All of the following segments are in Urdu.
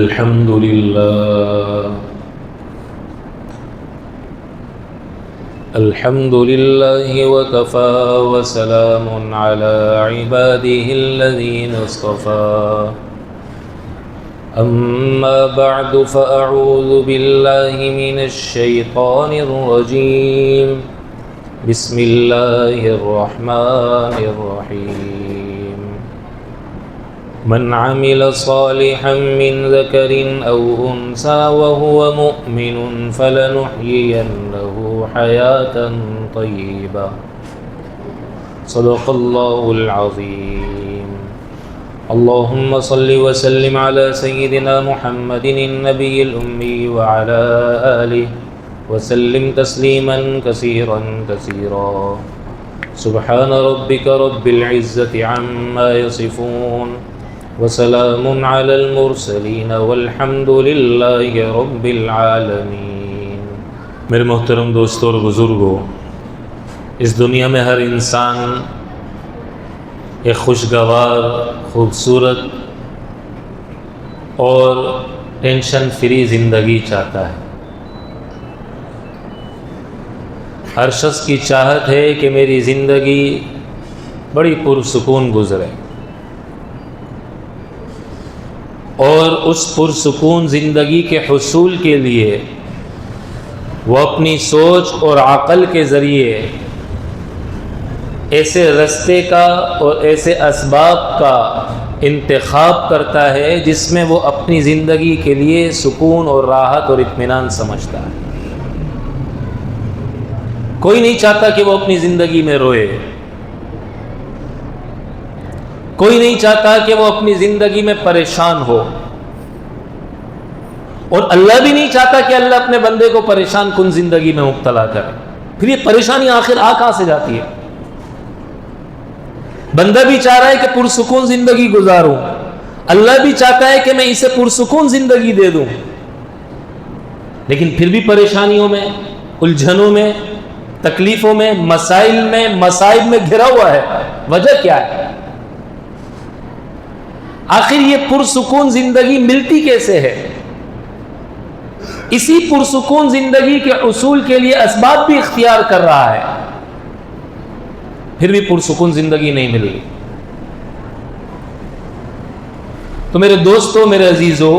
الحمد لله وكفى وسلام على عباده الذين اصطفى أما بعد فأعوذ بالله من الشيطان الرجيم بسم الله الرحمن الرحيم من عمل صالحا من ذكر أو أنثى وهو مؤمن فلنحيينه حياة طيبة صدق الله العظيم اللهم صل وسلم على سيدنا محمد النبي الأمي وعلى آله وسلم تسليما كثيرا كثيرا سبحان ربك رب العزة عما يصفون وسلام على المرسلين والحمد لله رب العالمین۔ میرے محترم دوستوں اور بزرگوں، اس دنیا میں ہر انسان ایک خوشگوار، خوبصورت اور ٹینشن فری زندگی چاہتا ہے۔ ہر شخص کی چاہت ہے کہ میری زندگی بڑی پرسکون گزرے، اور اس پرسکون زندگی کے حصول کے لیے وہ اپنی سوچ اور عقل کے ذریعے ایسے رستے کا اور ایسے اسباب کا انتخاب کرتا ہے جس میں وہ اپنی زندگی کے لیے سکون اور راحت اور اطمینان سمجھتا ہے۔ کوئی نہیں چاہتا کہ وہ اپنی زندگی میں روئے، کوئی نہیں چاہتا کہ وہ اپنی زندگی میں پریشان ہو، اور اللہ بھی نہیں چاہتا کہ اللہ اپنے بندے کو پریشان کن زندگی میں مبتلا کرے۔ پھر یہ پریشانی آخر کہاں سے جاتی ہے؟ بندہ بھی چاہ رہا ہے کہ پرسکون زندگی گزاروں، اللہ بھی چاہتا ہے کہ میں اسے پرسکون زندگی دے دوں، لیکن پھر بھی پریشانیوں میں، الجھنوں میں، تکلیفوں میں، مسائل میں، مصائب میں گھرا ہوا ہے۔ وجہ کیا ہے؟ آخر یہ پرسکون زندگی ملتی کیسے ہے؟ اسی پرسکون زندگی کے حصول کے لیے اسباب بھی اختیار کر رہا ہے، پھر بھی پرسکون زندگی نہیں مل رہی۔ تو میرے دوستو، میرے عزیزو،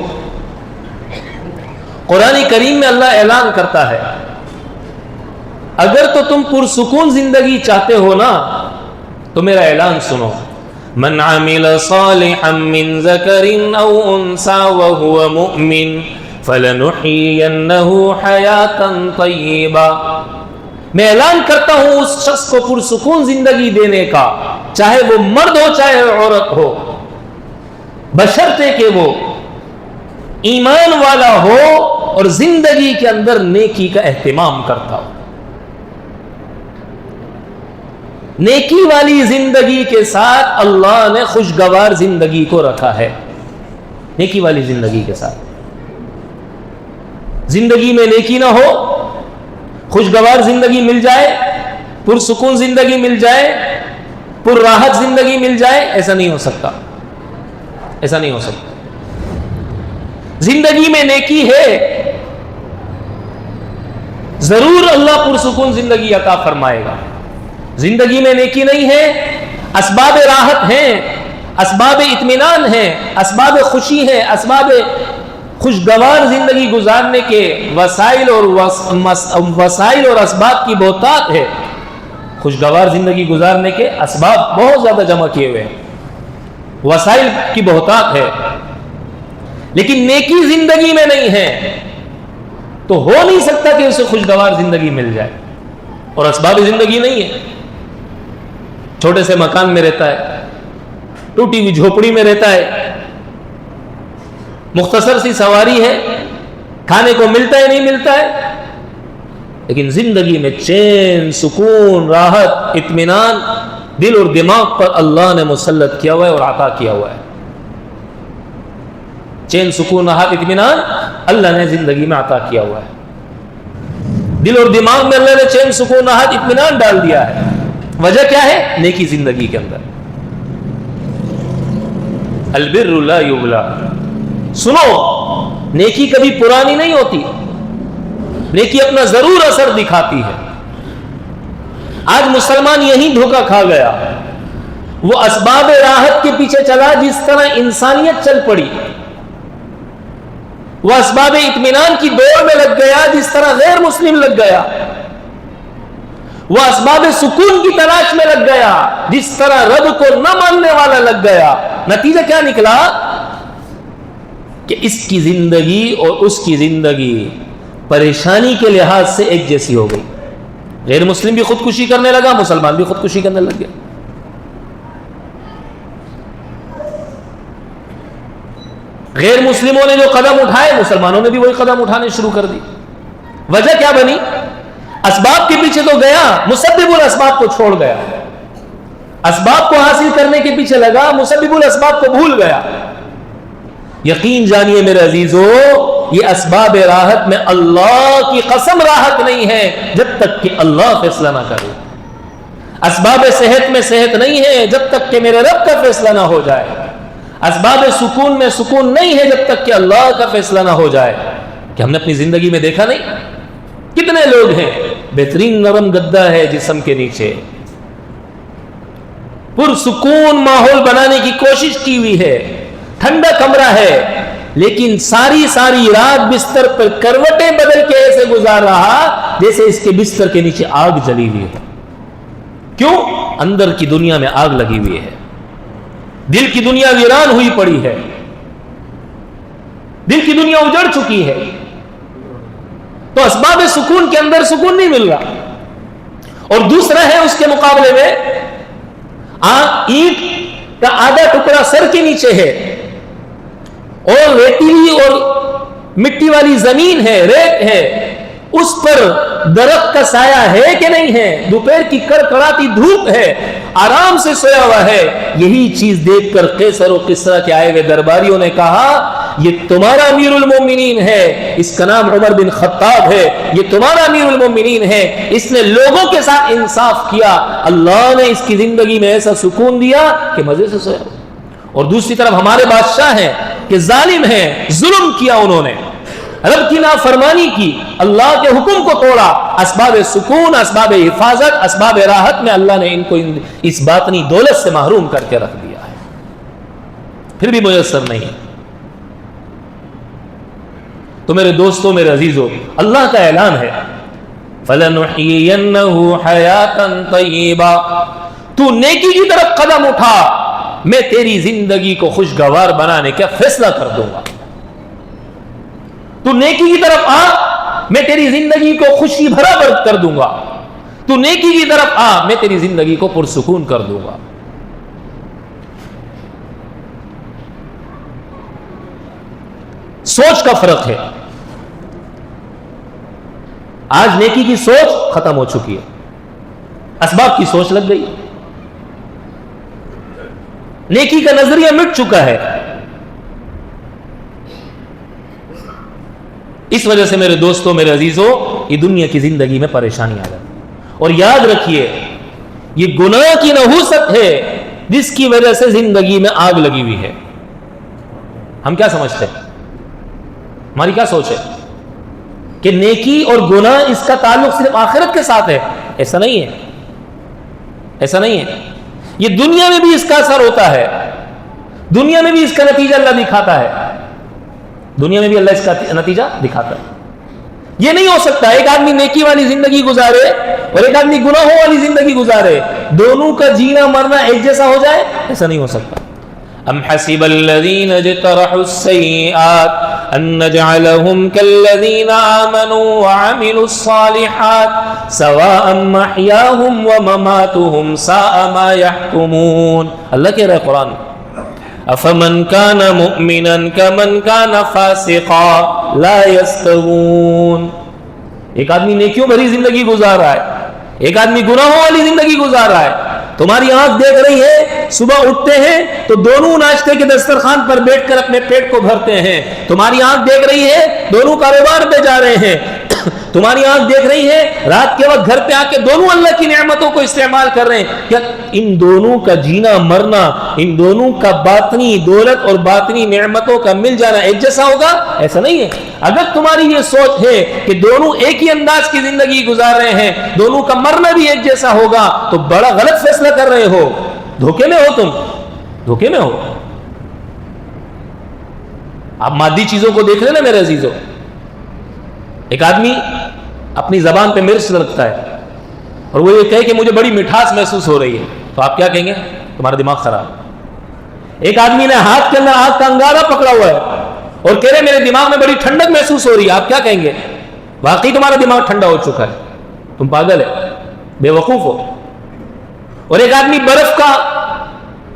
قرآن کریم میں اللہ اعلان کرتا ہے اگر تو تم پرسکون زندگی چاہتے ہو نا تو میرا اعلان سنو، من عمل صالحا من ذکر او انثى وهو مؤمن فلنحيينه حیاة طیبہ۔ میں اعلان کرتا ہوں اس شخص کو پرسکون زندگی دینے کا، چاہے وہ مرد ہو چاہے عورت ہو، بشرطے کہ وہ ایمان والا ہو اور زندگی کے اندر نیکی کا اہتمام کرتا ہو۔ نیکی والی زندگی کے ساتھ اللہ نے خوشگوار زندگی کو رکھا ہے۔ نیکی والی زندگی کے ساتھ زندگی میں نیکی نہ ہو، خوشگوار زندگی مل جائے، پرسکون زندگی مل جائے، پر راحت زندگی مل جائے، ایسا نہیں ہو سکتا، ایسا نہیں ہو سکتا۔ زندگی میں نیکی ہے، ضرور اللہ پرسکون زندگی عطا فرمائے گا۔ زندگی میں نیکی نہیں ہے، اسباب راحت ہیں، اسباب اطمینان ہیں، اسباب خوشی ہیں، اسباب خوشگوار زندگی گزارنے کے وسائل اور اسباب کی بہتات ہے۔ خوشگوار زندگی گزارنے کے اسباب بہت زیادہ جمع کیے ہوئے ہیں، وسائل کی بہتات ہے، لیکن نیکی زندگی میں نہیں ہے تو ہو نہیں سکتا کہ اسے خوشگوار زندگی مل جائے، اور اسباب زندگی نہیں ہے۔ چھوٹے سے مکان میں رہتا ہے، ٹوٹی ہوئی جھوپڑی میں رہتا ہے، مختصر سی سواری ہے، کھانے کو ملتا ہے نہیں ملتا ہے، لیکن زندگی میں چین، سکون، راحت، اطمینان دل اور دماغ پر اللہ نے مسلط کیا ہوا ہے اور عطا کیا ہوا ہے۔ چین، سکون، راحت، اطمینان اللہ نے زندگی میں عطا کیا ہوا ہے۔ دل اور دماغ میں اللہ نے چین، سکون، راحت، اطمینان ڈال دیا ہے۔ وجہ کیا ہے؟ نیکی زندگی کے اندر۔ البر لا یبلا، سنو نیکی کبھی پرانی نہیں ہوتی، نیکی اپنا ضرور اثر دکھاتی ہے۔ آج مسلمان یہی دھوکہ کھا گیا، وہ اسباب راحت کے پیچھے چلا جس طرح انسانیت چل پڑی، وہ اسباب اطمینان کی دوڑ میں لگ گیا جس طرح غیر مسلم لگ گیا، وہ اسباب سکون کی تلاش میں لگ گیا جس طرح رب کو نہ ماننے والا لگ گیا۔ نتیجہ کیا نکلا کہ اس کی زندگی اور اس کی زندگی پریشانی کے لحاظ سے ایک جیسی ہو گئی۔ غیر مسلم بھی خودکشی کرنے لگا، مسلمان بھی خودکشی کرنے لگ گیا۔ غیر مسلموں نے جو قدم اٹھائے، مسلمانوں نے بھی وہی قدم اٹھانے شروع کر دی۔ وجہ کیا بنی؟ اسباب کے پیچھے تو گیا، مسبب الاسباب کو چھوڑ گیا، اسباب کو حاصل کرنے کے پیچھے لگا، مسبب الاسباب کو بھول گیا۔ یقین جانیے میرے عزیزو، یہ اسباب راحت میں اللہ کی قسم راحت نہیں ہے جب تک کہ اللہ فیصلہ نہ کرے۔ اسباب صحت میں صحت نہیں ہے جب تک کہ میرے رب کا فیصلہ نہ ہو جائے۔ اسباب سکون میں سکون نہیں ہے جب تک کہ اللہ کا فیصلہ نہ ہو جائے۔ کہ ہم نے اپنی زندگی میں دیکھا نہیں کتنے لوگ ہیں بہترین نرم گدا ہے جسم کے نیچے، پرسکون ماحول بنانے کی کوشش کی ہوئی ہے، ٹھنڈا کمرہ ہے، لیکن ساری رات بستر پر کروٹیں بدل کے ایسے گزار رہا جیسے اس کے بستر کے نیچے آگ جلی ہوئی ہے۔ کیوں؟ اندر کی دنیا میں آگ لگی ہوئی ہے، دل کی دنیا ویران ہوئی پڑی ہے، دل کی دنیا اجڑ چکی ہے، تو اسباب سکون کے اندر سکون نہیں مل رہا۔ اور دوسرا ہے اس کے مقابلے میں اینٹ کا آدھا ٹکڑا سر کے نیچے ہے اور ریتیلی اور مٹی والی زمین ہے، ریت ہے، اس پر درخت کا سایہ ہے کہ نہیں ہے، دوپہر کی کڑکڑاتی دھوپ ہے، آرام سے سویا ہوا ہے۔ یہی چیز دیکھ کر قیصر و کسریٰ کے آئے ہوئے درباریوں نے کہا یہ تمہارا امیر المومنین ہے، اس کا نام عمر بن خطاب ہے، یہ تمہارا امیر المومنین ہے، اس نے لوگوں کے ساتھ انصاف کیا، اللہ نے اس کی زندگی میں ایسا سکون دیا کہ مزے سے سویا۔ اور دوسری طرف ہمارے بادشاہ ہیں کہ ظالم ہیں، ظلم کیا انہوں نے، رب کی نافرمانی کی، اللہ کے حکم کو توڑا، اسباب سکون، اسباب حفاظت، اسباب راحت میں اللہ نے ان کو اس باطنی دولت سے محروم کر کے رکھ دیا ہے، پھر بھی میسر نہیں ہے۔ تو میرے دوستوں، میرے عزیزوں، اللہ کا اعلان ہے فَلَنُحْيِيَنَّهُ حَيَاةً طَيِّبَةً، تو نیکی کی طرف قدم اٹھا، میں تیری زندگی کو خوشگوار بنانے کا فیصلہ کر دوں گا۔ تو نیکی کی طرف آ، میں تیری زندگی کو خوشی بھرا کر دوں گا۔ تو نیکی کی طرف آ، میں تیری زندگی کو پرسکون کر دوں گا۔ سوچ کا فرق ہے، آج نیکی کی سوچ ختم ہو چکی ہے، اسباب کی سوچ لگ گئی، نیکی کا نظریہ مٹ چکا ہے۔ اس وجہ سے میرے دوستوں، میرے عزیزوں، یہ دنیا کی زندگی میں پریشانی آ جاتی ہے۔ اور یاد رکھیے، یہ گناہ کی نحوست ہے جس کی وجہ سے زندگی میں آگ لگی ہوئی ہے۔ ہم کیا سمجھتے ہیں؟ ہماری کیا سوچ ہے کہ نیکی اور گناہ اس کا تعلق صرف آخرت کے ساتھ ہے؟ ایسا نہیں ہے، ایسا نہیں ہے۔ یہ دنیا میں بھی اس کا اثر ہوتا ہے، دنیا میں بھی اس کا نتیجہ اللہ دکھاتا ہے، دنیا میں بھی اللہ اس کا نتیجہ دکھاتا ہے۔ یہ نہیں ہو سکتا ایک آدمی نیکی والی زندگی گزارے اور ایک آدمی گناہوں والی زندگی گزارے، دونوں کا جینا مرنا ایک جیسا ہو جائے، ایسا نہیں ہو سکتا۔ ام حسب الذین اجترحوا السیئات ان نجعلهم كالذین آمنوا وعملوا الصالحات سواء محیاهم ومماتهم ساء ما يحکمون۔ اللہ کہہ رہا ہے قرآن، افمن کان مؤمنا کمن کان فاسقا لا یستوون۔ ایک آدمی نیکیوں بھری زندگی گزار رہا ہے، ایک آدمی گناہوں والی زندگی گزار رہا ہے۔ تمہاری آنکھ دیکھ رہی ہے، صبح اٹھتے ہیں تو دونوں ناشتے کے دسترخوان پر بیٹھ کر اپنے پیٹ کو بھرتے ہیں، تمہاری آنکھ دیکھ رہی ہے، دونوں کاروبار پہ جا رہے ہیں، تمہاری آنکھ دیکھ رہی ہے، رات کے وقت گھر پہ آ کے دونوں اللہ کی نعمتوں کو استعمال کر رہے ہیں. کیا ان دونوں کا جینا مرنا، ان دونوں کا باطنی دولت اور باطنی نعمتوں کا مل جانا ایک جیسا ہوگا؟ ایسا نہیں ہے. اگر تمہاری یہ سوچ ہے کہ دونوں ایک ہی انداز کی زندگی گزار رہے ہیں، دونوں کا مرنا بھی ایک جیسا ہوگا، تو بڑا غلط فیصلہ کر رہے ہو. دھوکے میں ہو، تم دھوکے میں ہو. آپ مادی چیزوں کو دیکھ لینا میرے عزیزوں. ایک آدمی اپنی زبان پہ مرچ رکھتا ہے اور وہ یہ کہے کہ مجھے بڑی مٹھاس محسوس ہو رہی ہے، تو آپ کیا کہیں گے؟ تمہارا دماغ خراب. ایک آدمی نے ہاتھ کے اندر آگ کا انگارہ پکڑا ہوا ہے اور کہہ رہے میرے دماغ میں بڑی ٹھنڈک محسوس ہو رہی ہے، آپ کیا کہیں گے؟ واقعی تمہارا دماغ ٹھنڈا ہو چکا ہے، تم پاگل ہے، بے وقوف ہو. اور ایک آدمی برف کا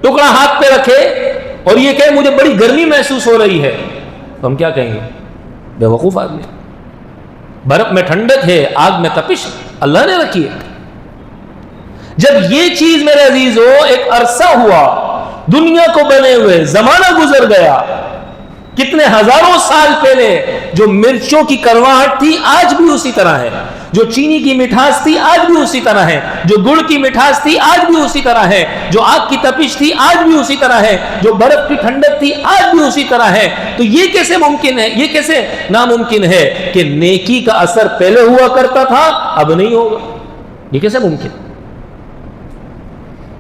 ٹکڑا ہاتھ پہ رکھے اور یہ کہے مجھے بڑی گرمی محسوس ہو رہی ہے، تو ہم کیا کہیں گے؟ بے وقوف آدمی. برف میں ٹھنڈک ہے، آگ میں تپش اللہ نے رکھی ہے. جب یہ چیز میرے عزیزو ایک عرصہ ہوا دنیا کو بنے ہوئے، زمانہ گزر گیا، کتنے ہزاروں سال پہلے جو مرچوں کی کرواہٹ تھی آج بھی اسی طرح ہے، جو چینی کی مٹھاس تھی آج بھی اسی طرح ہے، جو گڑ کی مٹھاس تھی آج بھی اسی طرح ہے، جو آگ کی تپش تھی آج بھی اسی طرح ہے، جو برف کی ٹھنڈک تھی آج بھی اسی طرح ہے. تو یہ کیسے ممکن ہے، یہ کیسے ناممکن ہے کہ نیکی کا اثر پہلے ہوا کرتا تھا اب نہیں ہوگا؟ یہ کیسے ممکن،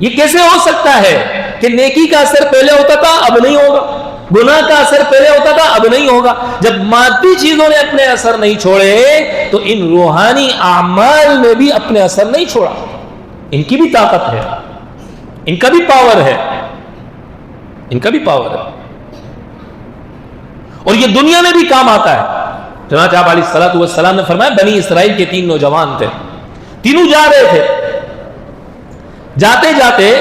یہ کیسے ہو سکتا ہے کہ نیکی کا اثر پہلے ہوتا تھا اب نہیں ہوگا، گناہ کا اثر پہلے ہوتا تھا اب نہیں ہوگا؟ جب مادی چیزوں نے اپنے اثر نہیں چھوڑے تو ان روحانی اعمال نے بھی اپنے اثر نہیں چھوڑا. ان کی بھی طاقت ہے، ان کا بھی پاور ہے، ان کا بھی پاور ہے، اور یہ دنیا میں بھی کام آتا ہے. چنانچہ آپ علیہ الصلوۃ والسلام نے فرمایا بنی اسرائیل کے 3 نوجوان تھے، تینوں جا رہے تھے، جاتے جاتے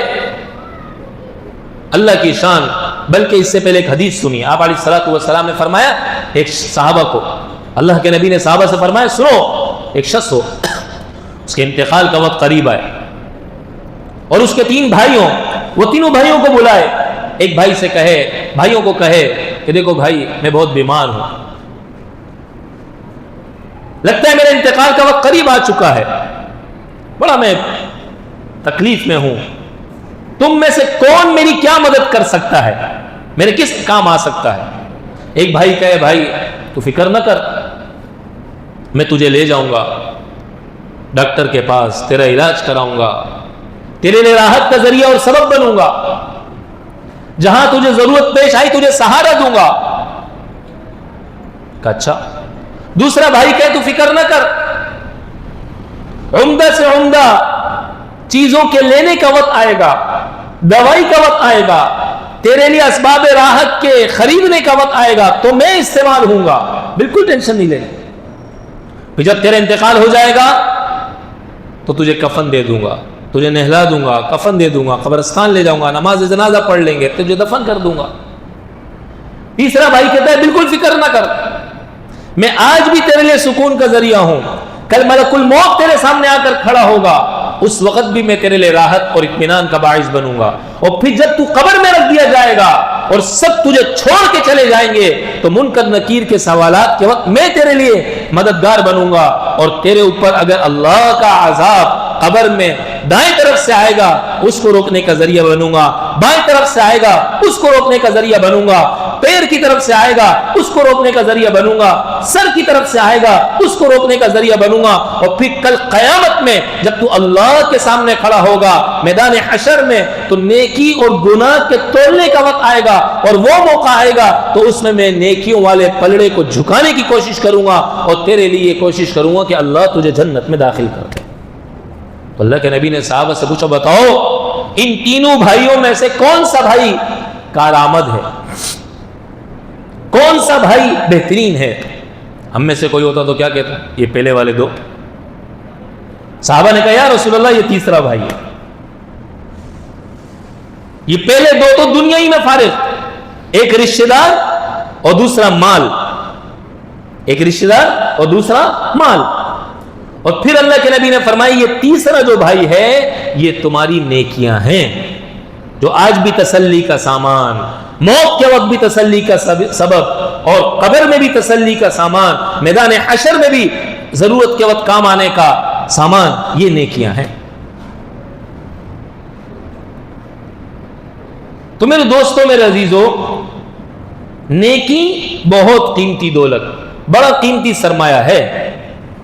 اللہ کی شان، بلکہ اس سے پہلے ایک حدیث سنی. آپ علیہ الصلوۃ والسلام نے فرمایا ایک صحابہ کو، اللہ کے نبی نے صحابہ سے فرمایا سنو، ایک شخص ہو، اس کے انتقال کا وقت قریب آئے اور اس کے 3 بھائی ہوں، وہ تینوں بھائیوں کو بلائے. ایک بھائی سے کہے، بھائیوں کو کہے کہ دیکھو بھائی میں بہت بیمار ہوں، لگتا ہے میرے انتقال کا وقت قریب آ چکا ہے، بڑا میں تکلیف میں ہوں، تم میں سے کون میری کیا مدد کر سکتا ہے، میرے کس کام آ سکتا ہے؟ ایک بھائی کہے بھائی تو فکر نہ کر، میں تجھے لے جاؤں گا ڈاکٹر کے پاس، تیرا علاج کراؤں گا، تیرے لیے راحت کا ذریعہ اور سبب بنوں گا، جہاں تجھے ضرورت پیش آئی تجھے سہارا دوں گا. کہ اچھا. دوسرا بھائی کہے تو فکر نہ کر، عمدہ سے عمدہ چیزوں کے لینے کا وقت آئے گا، دوائی کا وقت آئے گا، تیرے لیے اسباب راحت کے خریدنے کا وقت آئے گا تو میں استعمال ہوں گا، بالکل ٹینشن نہیں لینی. پھر جب تیرا انتقال ہو جائے گا تو تجھے کفن دے دوں گا، تجھے نہلا دوں گا، کفن دے دوں گا، قبرستان لے جاؤں گا، نماز جنازہ پڑھ لیں گے، تجھے دفن کر دوں گا. تیسرا بھائی کہتا ہے بالکل فکر نہ کر، میں آج بھی تیرے لیے سکون کا ذریعہ ہوں، کل ملک الموت تیرے سامنے آ کر کھڑا ہوگا، اس وقت بھی میں تیرے لیے راحت اور اطمینان کا باعث بنوں گا. اور پھر جب تو قبر میں رکھ دیا جائے گا اور سب تجھے چھوڑ کے چلے جائیں گے تو منکر نکیر کے سوالات کے وقت میں تیرے لیے مددگار بنوں گا، اور تیرے اوپر اگر اللہ کا عذاب قبر میں دائیں طرف سے آئے گا اس کو روکنے کا ذریعہ بنوں گا، بائیں طرف سے آئے گا اس کو روکنے کا ذریعہ بنوں گا، پیر کی طرف سے آئے گا اس کو روکنے کا ذریعہ بنوں گا، سر کی طرف سے آئے گا اس کو روکنے کا ذریعہ بنوں گا. اور پھر کل قیامت میں جب تو اللہ کے سامنے کھڑا ہوگا میدان حشر میں تو نیکی اور گناہ کے تولنے کا وقت آئے گا، اور وہ موقع آئے گا تو اس میں نیکیوں والے پلڑے کو جھکانے کی کوشش کروں گا اور تیرے لیے کوشش کروں گا کہ اللہ تجھے جنت میں داخل کر دے. تو اللہ کے نبی نے صحابہ سے پوچھا بتاؤ ان تینوں بھائیوں میں سے کون سا بھائی کارآمد ہے، کون سا بھائی بہترین ہے؟ ہم میں سے کوئی ہوتا تو کیا کہتا؟ یہ پہلے والے 2. صحابہ نے کہا یا رسول اللہ یہ تیسرا بھائی ہے، یہ پہلے 2 تو دنیا ہی میں فارغ، ایک رشتہ دار اور دوسرا مال، ایک رشتہ دار اور دوسرا مال. اور پھر اللہ کے نبی نے فرمایا یہ تیسرا جو بھائی ہے یہ تمہاری نیکیاں ہیں، جو آج بھی تسلی کا سامان، موت کے وقت بھی تسلی کا سبب، اور قبر میں بھی تسلی کا سامان، میدان حشر میں بھی ضرورت کے وقت کام آنے کا سامان، یہ نیکیاں ہیں۔ تو میرے دوستوں، میرے عزیزوں، نیکی بہت قیمتی دولت، بڑا قیمتی سرمایہ ہے،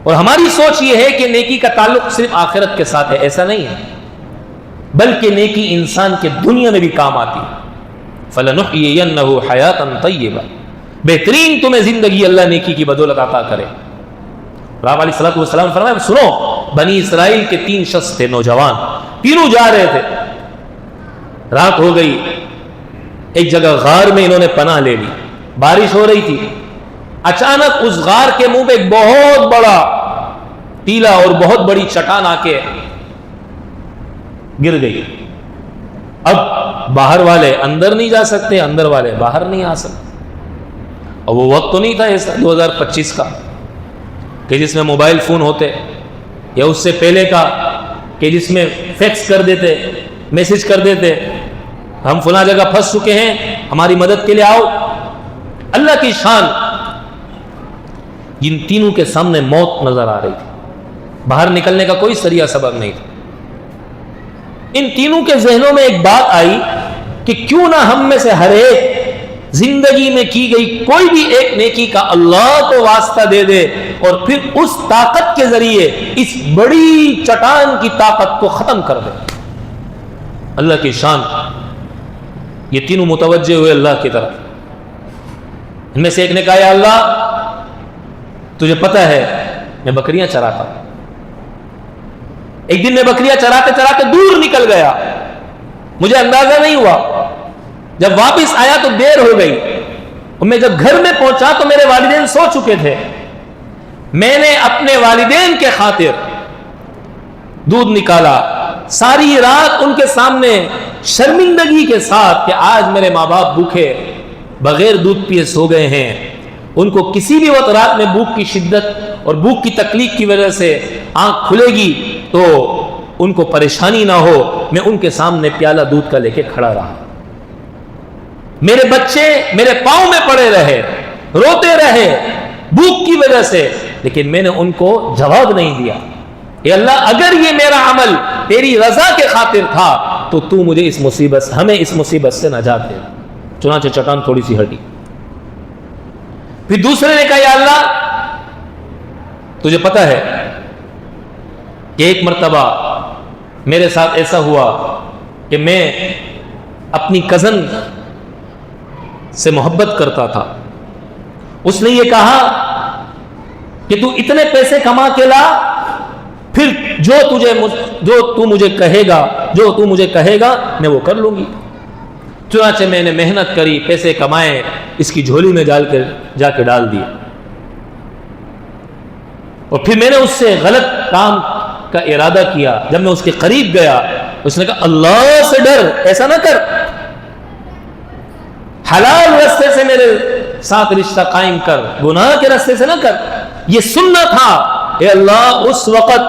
اور ہماری سوچ یہ ہے کہ نیکی کا تعلق صرف آخرت کے ساتھ ہے، ایسا نہیں ہے، بلکہ نیکی انسان کے دنیا میں بھی کام آتی ہے۔ فَلَنُحْيِيَنَّهُ حَيَاةً طَيِّبَةً، بہترین تمہیں زندگی اللہ نیکی کی بدولت عطا کرے۔ آپ علیہ الصلوۃ والسلام فرمایا، سنو، بنی اسرائیل کے 3 شخص تھے، نوجوان، تینوں جا رہے تھے، رات ہو گئی، ایک جگہ غار میں انہوں نے پناہ لے لی، بارش ہو رہی تھی، اچانک اس غار کے منہ پہ ایک بہت بڑا ٹیلا اور بہت بڑی چٹان آ کے گر گئی۔ اب باہر والے اندر نہیں جا سکتے، اندر والے باہر نہیں آ سکتے، اور وہ وقت تو نہیں تھا ایسا 2025 کا کہ جس میں موبائل فون ہوتے، یا اس سے پہلے کا کہ جس میں فیکس کر دیتے، میسج کر دیتے، ہم فلاں جگہ پھنس چکے ہیں، ہماری مدد کے لیے آؤ۔ اللہ کی شان، جن تینوں کے سامنے موت نظر آ رہی تھی، باہر نکلنے کا کوئی ذریعہ سبب نہیں تھا۔ ان تینوں کے ذہنوں میں ایک بات آئی کہ کیوں نہ ہم میں سے ہر ایک زندگی میں کی گئی کوئی بھی ایک نیکی کا اللہ کو واسطہ دے دے، اور پھر اس طاقت کے ذریعے اس بڑی چٹان کی طاقت کو ختم کر دے۔ اللہ کی شان، یہ تینوں متوجہ ہوئے اللہ کی طرف۔ ان میں سے ایک نے کہا، یا اللہ، تجھے پتہ ہے میں بکریاں چراتا ہوں، ایک دن میں بکریاں چراتے چراتے دور نکل گیا، مجھے اندازہ نہیں ہوا، جب واپس آیا تو دیر ہو گئی، اور میں جب گھر میں پہنچا تو میرے والدین سو چکے تھے۔ میں نے اپنے والدین کے خاطر دودھ نکالا، ساری رات ان کے سامنے شرمندگی کے ساتھ کہ آج میرے ماں باپ بھوکے بغیر دودھ پیے سو گئے ہیں، ان کو کسی بھی وقت رات میں بھوک کی شدت اور بھوک کی تکلیف کی وجہ سے آنکھ کھلے گی تو ان کو پریشانی نہ ہو، میں ان کے سامنے پیالہ دودھ کا لے کے کھڑا رہا۔ میرے بچے میرے پاؤں میں پڑے رہے، روتے رہے بھوک کی وجہ سے، لیکن میں نے ان کو جواب نہیں دیا۔ اے اللہ، اگر یہ میرا عمل تیری رضا کے خاطر تھا تو تو مجھے اس مصیبت سے، ہمیں اس مصیبت سے نجات دے۔ چنانچہ چٹان تھوڑی سی ہٹی۔ پھر دوسرے نے کہا، یا اللہ، تجھے پتہ ہے کہ ایک مرتبہ میرے ساتھ ایسا ہوا کہ میں اپنی کزن سے محبت کرتا تھا، اس نے یہ کہا کہ تو اتنے پیسے کما کے لا، پھر جو تو مجھے کہے گا میں وہ کر لوں گی۔ چنانچہ میں نے محنت کری، پیسے کمائے، اس کی جھولی میں جا کے ڈال دیے، اور پھر میں نے اس سے غلط کام کا ارادہ کیا۔ جب میں اس کے قریب گیا، اس نے کہا، اللہ سے ڈر، ایسا نہ کر، حلال راستے سے میرے ساتھ رشتہ قائم کر، گناہ کے راستے سے نہ کر۔ یہ سننا تھا، اے اللہ، اس وقت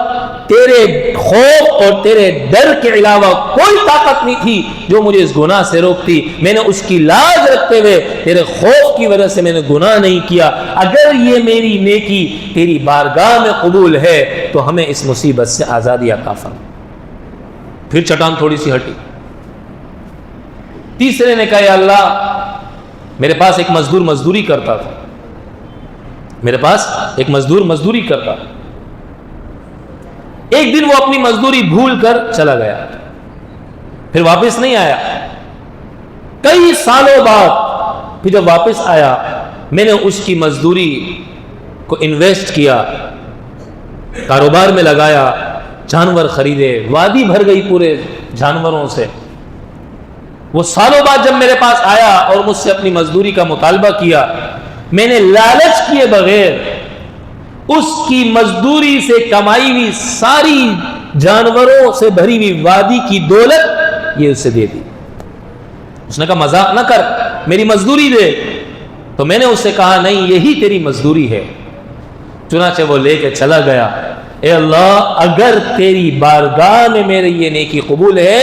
تیرے خوف اور تیرے ڈر کے علاوہ کوئی طاقت نہیں تھی جو مجھے اس گناہ سے روکتی۔ میں نے اس کی لاج رکھتے ہوئے تیرے خوف کی وجہ سے میں نے گناہ نہیں کیا۔ اگر یہ میری نیکی تیری بارگاہ میں قبول ہے تو ہمیں اس مصیبت سے آزادی عطا فرما۔ پھر چٹان تھوڑی سی ہٹی۔ تیسرے نے کہا، یا اللہ، میرے پاس ایک مزدور مزدوری کرتا تھا، ایک دن وہ اپنی مزدوری بھول کر چلا گیا، پھر واپس نہیں آیا۔ کئی سالوں بعد پھر جب واپس آیا، میں نے اس کی مزدوری کو انویسٹ کیا، کاروبار میں لگایا، جانور خریدے، وادی بھر گئی پورے جانوروں سے۔ وہ سالوں بعد جب میرے پاس آیا اور مجھ سے اپنی مزدوری کا مطالبہ کیا، میں نے لالچ کیے بغیر اس کی مزدوری سے کمائی ہوئی ساری جانوروں سے بھری ہوئی وادی کی دولت یہ اسے دے دی۔ اس نے کہا، مذاق نہ کر، میری مزدوری دے۔ تو میں نے اس سے کہا، نہیں، یہی تیری مزدوری ہے۔ چنانچہ وہ لے کے چلا گیا۔ اے اللہ، اگر تیری بارگاہ میں میری یہ نیکی قبول ہے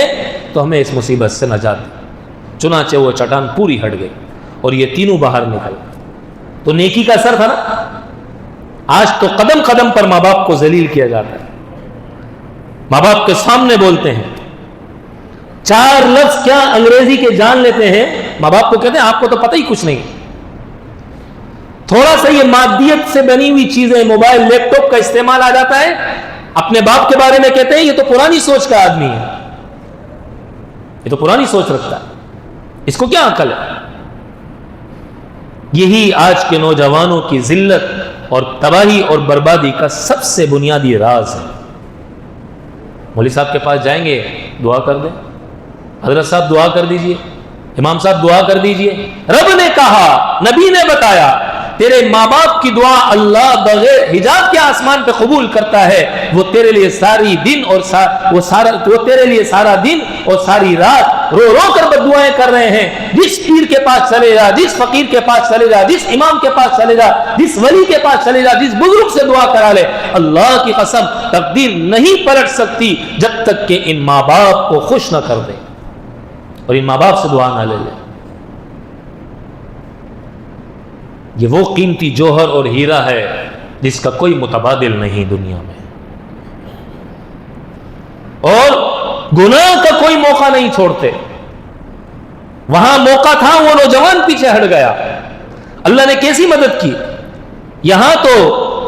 تو ہمیں اس مصیبت سے نجات دے۔ چنانچہ وہ چٹان پوری ہٹ گئی اور یہ تینوں باہر نکل گئے۔ تو نیکی کا اثر تھا نا۔ آج تو قدم قدم پر ماں باپ کو ذلیل کیا جاتا ہے، ماں باپ کے سامنے بولتے ہیں، 4 لفظ کیا انگریزی کے جان لیتے ہیں، ماں باپ کو کہتے ہیں آپ کو تو پتہ ہی کچھ نہیں، تھوڑا سا یہ مادیت سے بنی ہوئی چیزیں، موبائل لیپ ٹاپ کا استعمال آ جاتا ہے، اپنے باپ کے بارے میں کہتے ہیں یہ تو پرانی سوچ کا آدمی ہے، یہ تو پرانی سوچ رکھتا ہے، اس کو کیا عقل ہے؟ یہی آج کے نوجوانوں کی ذلت اور تباہی اور بربادی کا سب سے بنیادی راز ہے۔ مولوی صاحب کے پاس جائیں گے، دعا کر دیں، حضرت صاحب دعا کر دیجئے، امام صاحب دعا کر دیجئے، رب نے کہا، نبی نے بتایا، تیرے ماں باپ کی دعا اللہ بغیر حجاب کے آسمان پہ قبول کرتا ہے، وہ تیرے لیے ساری دن اور وہ تیرے لیے سارا دن اور ساری رات رو رو کر بددعائیں کر رہے ہیں، جس پیر کے پاس چلے جا، جس فقیر کے پاس چلے جا، جس امام کے پاس چلے جا، جس ولی کے پاس چلے جا، جس بزرگ سے دعا کرا لے، اللہ کی قسم تقدیر نہیں پلٹ سکتی جب تک کہ ان ماں باپ کو خوش نہ کر دے اور ان ماں باپ سے دعا نہ لے لے۔ یہ وہ قیمتی جوہر اور ہیرا ہے جس کا کوئی متبادل نہیں دنیا میں، اور گناہ کا کوئی موقع نہیں چھوڑتے۔ وہاں موقع تھا، وہ نوجوان پیچھے ہٹ گیا، اللہ نے کیسی مدد کی۔ یہاں تو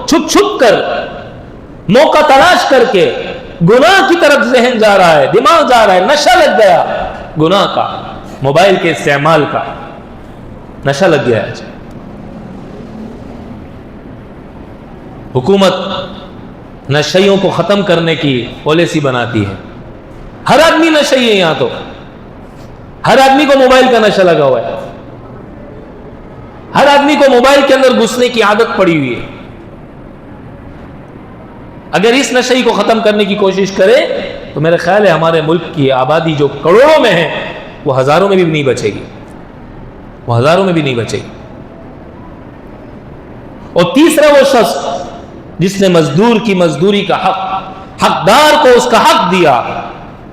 چھپ چھپ کر موقع تلاش کر کے گناہ کی طرف ذہن جا رہا ہے، دماغ جا رہا ہے، نشہ لگ گیا گناہ کا، موبائل کے استعمال کا نشہ لگ گیا ہے۔ حکومت نشیوں کو ختم کرنے کی پالیسی بناتی ہے، ہر آدمی نشئی ہے، یہاں تو ہر آدمی کو موبائل کا نشہ لگا ہوا ہے، ہر آدمی کو موبائل کے اندر گھسنے کی عادت پڑی ہوئی ہے۔ اگر اس نشئی کو ختم کرنے کی کوشش کرے تو میرا خیال ہے ہمارے ملک کی آبادی جو کروڑوں میں ہے وہ ہزاروں میں بھی نہیں بچے گی، وہ ہزاروں میں بھی نہیں بچے گی۔ اور تیسرا وہ شخص جس نے مزدور کی مزدوری کا حق، حقدار کو اس کا حق دیا،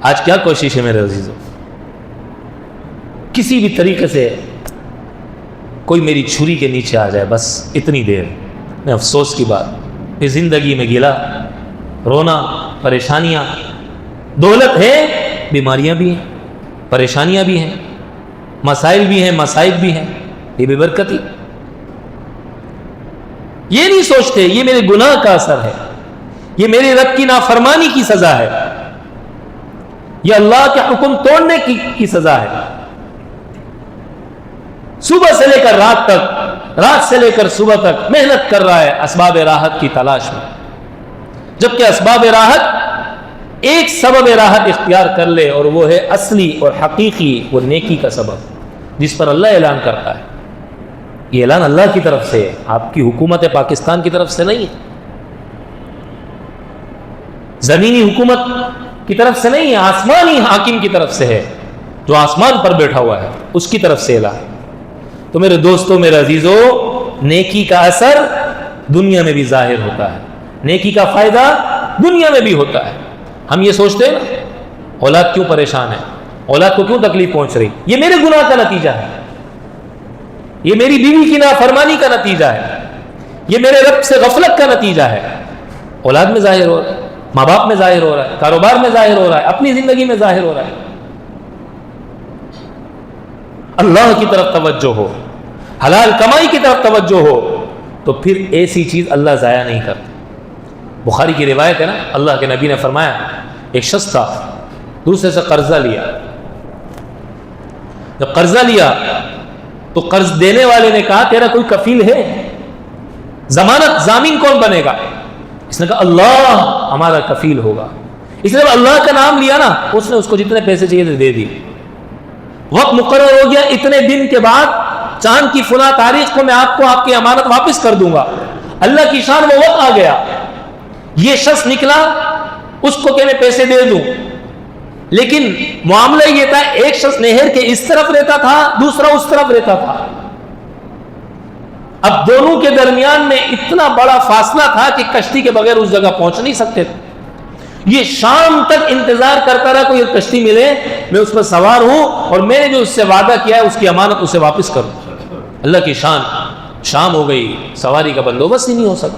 آج کیا کوشش ہے میرے عزیزوں؟ کسی بھی طریقے سے کوئی میری چھری کے نیچے آ جائے، بس اتنی دیر میں افسوس کی بات، پھر زندگی میں گلا، رونا، پریشانیاں، دولت ہے، بیماریاں بھی ہیں، پریشانیاں بھی ہیں، مسائل بھی ہیں، مصائب بھی ہیں، یہ بے برکتی۔ یہ نہیں سوچتے یہ میرے گناہ کا اثر ہے، یہ میرے رب کی نافرمانی کی سزا ہے، یہ اللہ کے حکم توڑنے کی سزا ہے۔ صبح سے لے کر رات تک، رات سے لے کر صبح تک محنت کر رہا ہے اسباب راحت کی تلاش میں، جبکہ اسباب راحت ایک سبب راحت اختیار کر لے، اور وہ ہے اصلی اور حقیقی وہ نیکی کا سبب جس پر اللہ اعلان کرتا ہے۔ یہ اعلان اللہ کی طرف سے ہے، آپ کی حکومت پاکستان کی طرف سے نہیں ہے، زمینی حکومت کی طرف سے نہیں ہے، آسمانی حاکم کی طرف سے ہے، جو آسمان پر بیٹھا ہوا ہے، اس کی طرف سے اعلان۔ تو میرے دوستوں، میرے عزیزوں، نیکی کا اثر دنیا میں بھی ظاہر ہوتا ہے، نیکی کا فائدہ دنیا میں بھی ہوتا ہے۔ ہم یہ سوچتے ہیں نا اولاد کیوں پریشان ہے، اولاد کو کیوں تکلیف پہنچ رہی، یہ میرے گناہ کا نتیجہ ہے، یہ میری بیوی کی نافرمانی کا نتیجہ ہے، یہ میرے رب سے غفلت کا نتیجہ ہے۔ اولاد میں ظاہر ہو رہا ہے، ماں باپ میں ظاہر ہو رہا ہے، کاروبار میں ظاہر ہو رہا ہے، اپنی زندگی میں ظاہر ہو رہا ہے۔ اللہ کی طرف توجہ ہو، حلال کمائی کی طرف توجہ ہو، تو پھر ایسی چیز اللہ ضائع نہیں کرتا۔ بخاری کی روایت ہے نا، اللہ کے نبی نے فرمایا ایک شخص تھا، دوسرے سے قرضہ لیا، جب قرضہ لیا تو قرض دینے والے نے کہا تیرا کوئی کفیل ہے، ضمانت ضامین کون بنے گا؟ اس نے کہا اللہ ہمارا کفیل ہوگا۔ اس نے جب اللہ کا نام لیا نا، اس نے اس کو جتنے پیسے چاہیے تھے دے دی۔ وقت مقرر ہو گیا، اتنے دن کے بعد چاند کی فلاں تاریخ کو میں آپ کو آپ کی امانت واپس کر دوں گا۔ اللہ کی شان وہ وقت آ گیا، یہ شخص نکلا اس کو کہ میں پیسے دے دوں، لیکن معاملہ یہ تھا ایک شخص نہر کے اس طرف رہتا تھا، دوسرا اس طرف رہتا تھا۔ اب دونوں کے درمیان میں اتنا بڑا فاصلہ تھا کہ کشتی کے بغیر اس جگہ پہنچ نہیں سکتے تھے۔ یہ شام تک انتظار کرتا رہا کوئی کشتی ملے، میں اس پر سوار ہوں اور میں نے جو اس سے وعدہ کیا ہے اس کی امانت اسے واپس کروں۔ اللہ کی شان، شام ہو گئی، سواری کا بندوبست ہی نہیں ہو سکا۔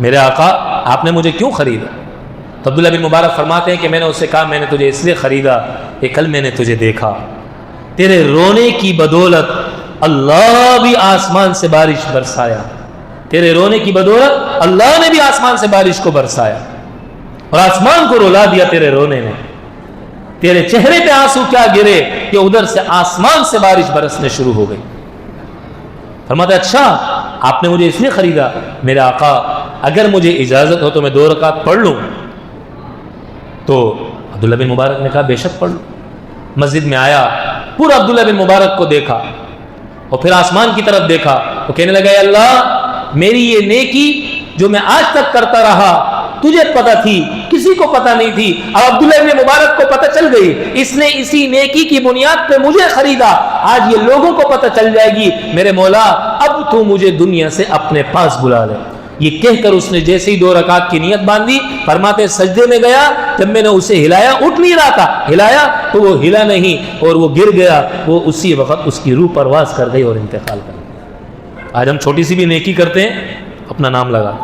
میرے آقا آپ نے مجھے کیوں خریدا؟ تو عبداللہ بن مبارک فرماتے ہیں کہ میں نے اس سے کہا میں نے تجھے اس لیے خریدا کہ کل میں نے تجھے دیکھا، تیرے رونے کی بدولت اللہ بھی آسمان سے بارش برسایا، تیرے رونے کی بدولت اللہ نے بھی آسمان سے بارش کو برسایا اور آسمان کو رلا دیا تیرے رونے نے، تیرے چہرے پہ آنسو کیا گرے کہ ادھر سے آسمان سے بارش برسنے شروع ہو گئی۔ فرماتا ہے اچھا آپ نے مجھے اس لیے خریدا؟ میرے آقا اگر مجھے اجازت ہو تو میں 2 رکعت پڑھ لوں؟ تو عبداللہ بن مبارک نے کہا بے شک پڑھ لو۔ مسجد میں آیا، پورا عبداللہ بن مبارک کو دیکھا اور پھر آسمان کی طرف دیکھا، وہ کہنے لگا اے اللہ میری یہ نیکی جو میں آج تک کرتا رہا تجھے پتہ تھی، کسی کو پتہ نہیں تھی، اب عبداللہ بن مبارک کو پتہ چل گئی، اس نے اسی نیکی کی بنیاد پہ مجھے خریدا، آج یہ لوگوں کو پتہ چل جائے گی، میرے مولا اب تو مجھے دنیا سے اپنے پاس بلا لے۔ یہ کہہ کر اس نے جیسے ہی 2 رکعت کی نیت باندھی، فرماتے سجدے میں گیا، جب میں نے اسے ہلایا، اٹھ نہیں رہا تھا، ہلایا تو وہ ہلا نہیں اور وہ گر گیا، وہ اسی وقت اس کی روح پرواز کر گئی اور انتقال کر گئی۔ آج ہم چھوٹی سی بھی نیکی کرتے ہیں، اپنا نام لگا،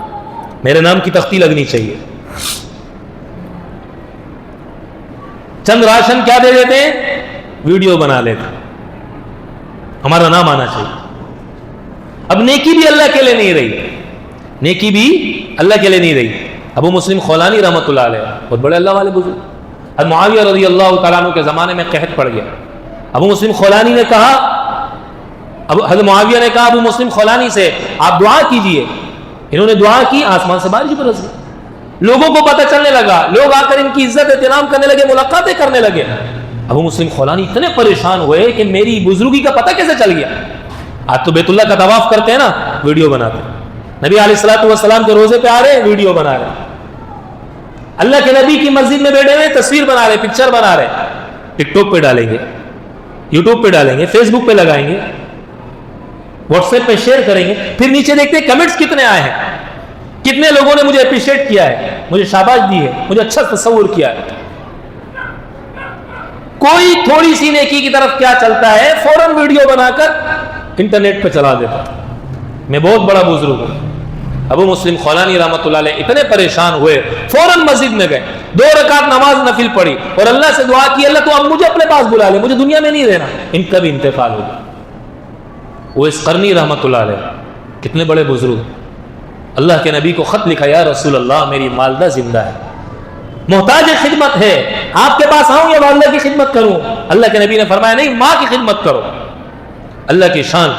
میرے نام کی تختی لگنی چاہیے، چند راشن کیا دے دیتے ہیں، ویڈیو بنا لیتے ہیں، ہمارا نام آنا چاہیے۔ اب نیکی بھی اللہ کے لیے نہیں رہی، نیکی بھی اللہ کے لیے نہیں رہی۔ ابو مسلم خولانی رحمۃ اللہ علیہ بہت بڑے اللہ والے بزرگ، حضرت معاویہ رضی اللہ تعالیٰ عنہ کے زمانے میں قحط پڑ گیا، ابو مسلم خولانی نے کہا، حضرت معاویہ نے کہا ابو مسلم خولانی سے آپ دعا کیجئے، انہوں نے دعا کی، آسمان سے بارش برس گئی، لوگوں کو پتہ چلنے لگا، لوگ آ کر ان کی عزت احترام کرنے لگے، ملاقاتیں کرنے لگے۔ ابو مسلم خولانی اتنے پریشان ہوئے کہ میری بزرگی کا پتہ کیسے چل گیا۔ آج تو بیت اللہ کا طواف کرتے ہیں نا، ویڈیو بناتے ہیں، نبی علیہ الصلوۃ والسلام کے روزے پہ آ رہے ہیں، ویڈیو بنا رہے ہیں، اللہ کے نبی کی مسجد میں بیٹھے ہوئے تصویر بنا رہے، پکچر بنا رہے، ٹک ٹاک پہ ڈالیں گے، یوٹیوب پہ ڈالیں گے، فیس بک پہ لگائیں گے، واٹس ایپ پہ شیئر کریں گے، پھر نیچے دیکھتے ہیں کمنٹس کتنے آئے ہیں، کتنے لوگوں نے مجھے اپریشیٹ کیا ہے، مجھے شاباش دی ہے، مجھے اچھا تصور کیا ہے۔ کوئی تھوڑی سی نیکی کی طرف کیا چلتا ہے، فوراً ویڈیو بنا کر انٹرنیٹ پہ چلا دیتا۔ میں بہت بڑا بزرگ ہوں، ابو مسلم خولانی رحمۃ اللہ علیہ اتنے پریشان ہوئے، فوراً مسجد میں گئے، 2 رکعت نماز نفل پڑھی اور اللہ سے دعا کی اللہ تو اب مجھے اپنے پاس بلا لے، مجھے دنیا میں نہیں رہنا، ان کا بھی انتقال ہو گیا۔ وہ اس قرنی رحمۃ اللہ علیہ کتنے بڑے بزرگ، اللہ کے نبی کو خط لکھا، یا رسول اللہ میری والدہ زندہ ہے، محتاج خدمت ہے، آپ کے پاس آؤں یا والدہ کی خدمت کروں؟ اللہ کے نبی نے فرمایا نہیں، ماں کی خدمت کرو۔ اللہ کی شان،